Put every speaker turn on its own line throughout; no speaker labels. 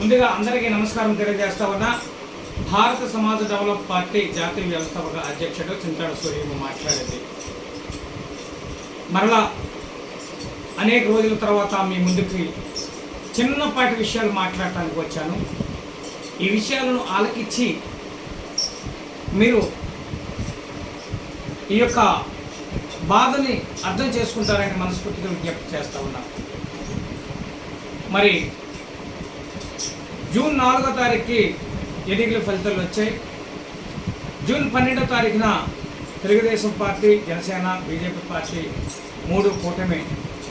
ముందుగా అందరికీ నమస్కారం తెలియజేస్తా ఉన్నా. భారత సమాజ డెవలప్ పార్టీ జాతీయ వ్యవస్థాపక అధ్యక్షుడు చింతాడ సూర్యము మాట్లాడేది. మరలా అనేక రోజుల తర్వాత మీ ముందుకి చిన్నపాటి విషయాలు మాట్లాడటానికి వచ్చాను. ఈ విషయాలను ఆలకించి మీరు ఈ యొక్క బాధని అర్థం చేసుకుంటారని మనస్ఫూర్తిగా విజ్ఞప్తి చేస్తూ ఉన్నా. మరి జూన్ 4వ తారీఖుకి ఎన్నికల ఫలితాలు వచ్చాయి. జూన్ 12వ తారీఖున Telugu Desam party, Janasena, BJP party 3 కూటమి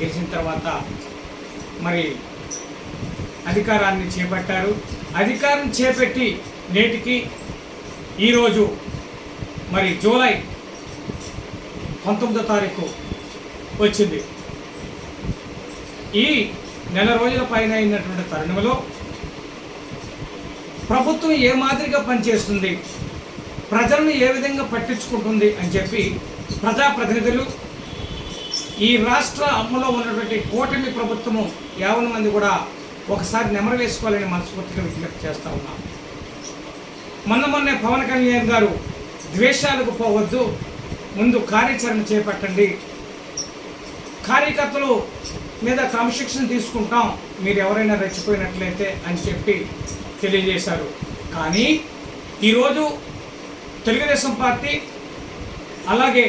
గెలిచిన తర్వాత మరి అధికారాన్ని చేపట్టారు. అధికారం చేపట్టి నేటికి ఈరోజు మరి జూలై 19వ తారీఖు వచ్చింది. ఈ నెల రోజుల పైన అయినటువంటి తరుణంలో ప్రభుత్వం ఏ మాదిరిగా పనిచేస్తుంది, ప్రజలను ఏ విధంగా పట్టించుకుంటుంది అని చెప్పి ప్రజాప్రతినిధులు, ఈ రాష్ట్ర అమలులో ఉన్నటువంటి కూటమి ప్రభుత్వము 50 మంది కూడా ఒకసారి నెమరు వేసుకోవాలని మనస్ఫూర్తిగా విజ్ఞప్తి చేస్తూ ఉన్నాం. మొన్నే పవన్ కళ్యాణ్ గారు ద్వేషాలకు పోవద్దు, ముందు కార్యాచరణ చేపట్టండి, కార్యకర్తలు మీద క్రమశిక్షణ తీసుకుంటాం, మీరు ఎవరైనా రెచ్చిపోయినట్లయితే అని చెప్పి తెలియజేశారు. కానీ ఈరోజు తెలుగుదేశం పార్టీ, అలాగే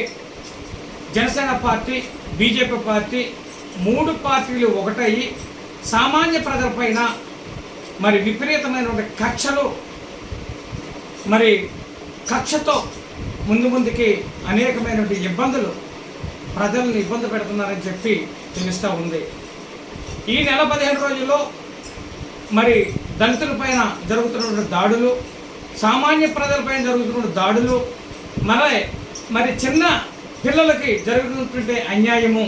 జనసేన పార్టీ, బీజేపీ పార్టీ 3 పార్టీలు ఒకటయ్యి సామాన్య ప్రజలపైన మరి విపరీతమైనటువంటి కక్షతో ముందుకి అనేకమైనటువంటి ఇబ్బందులు ప్రజలను ఇబ్బంది పెడుతున్నారని చెప్పి తెలుస్తూ ఉంది. ఈ నెల 15 రోజుల్లో మరి దళితుల పైన జరుగుతున్నటువంటి దాడులు, సామాన్య ప్రజలపైన జరుగుతున్న దాడులు, మరి చిన్న పిల్లలకి జరుగుతున్నటువంటి అన్యాయము,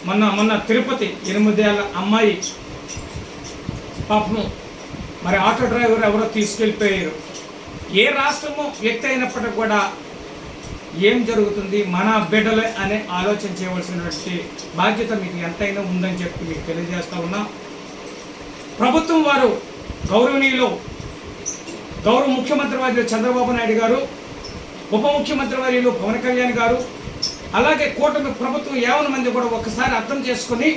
మొన్న తిరుపతి 8 ఏళ్ల అమ్మాయి పాపము మరి ఆటో డ్రైవర్ ఎవరో తీసుకెళ్ళిపోయారు. ఏ రాష్ట్రము వ్యక్తి అయినప్పటికీ కూడా ఏం జరుగుతుంది, మన బిడ్డలే అనే ఆలోచన చేయవలసినటువంటి బాధ్యత మీకు ఎంతైనా ఉందని చెప్పి మీకు తెలియజేస్తూ ఉన్నా. ప్రభుత్వం వారు గౌరవ ముఖ్యమంత్రి వర్యులు చంద్రబాబు నాయుడు గారు, ఉప ముఖ్యమంత్రి వర్యులు పవన్ కళ్యాణ్ గారు, అలాగే కూటమి ప్రభుత్వం 50 మంది కూడా ఒకసారి అర్థం చేసుకుని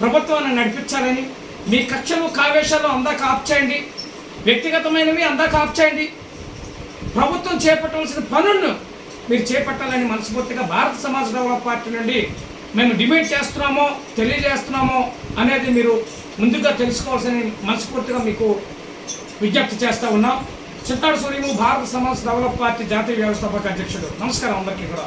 ప్రభుత్వాన్ని నడిపించాలని, మీ కక్షలు కావేశాలు అందాక ఆప్ చేయండి, వ్యక్తిగతమైనవి అందాక ఆప్ చేయండి, ప్రభుత్వం చేపట్టవలసిన పనులను మీరు చేపట్టాలని మనస్ఫూర్తిగా భారత సమాజ డెవలప్ పార్టీ నుండి మేము డిమాండ్ చేస్తున్నామో తెలియజేస్తున్నామో అనేది మీరు ముందుగా తెలుసుకోవాల్సిన మనస్ఫూర్తిగా మీకు విజ్ఞప్తి చేస్తూ ఉన్నాం. చింతాడ సూర్యము, భారత సమాజ డెవలప్ పార్టీ జాతీయ వ్యవస్థాపక అధ్యక్షుడు. నమస్కారం అందరికీ కూడా.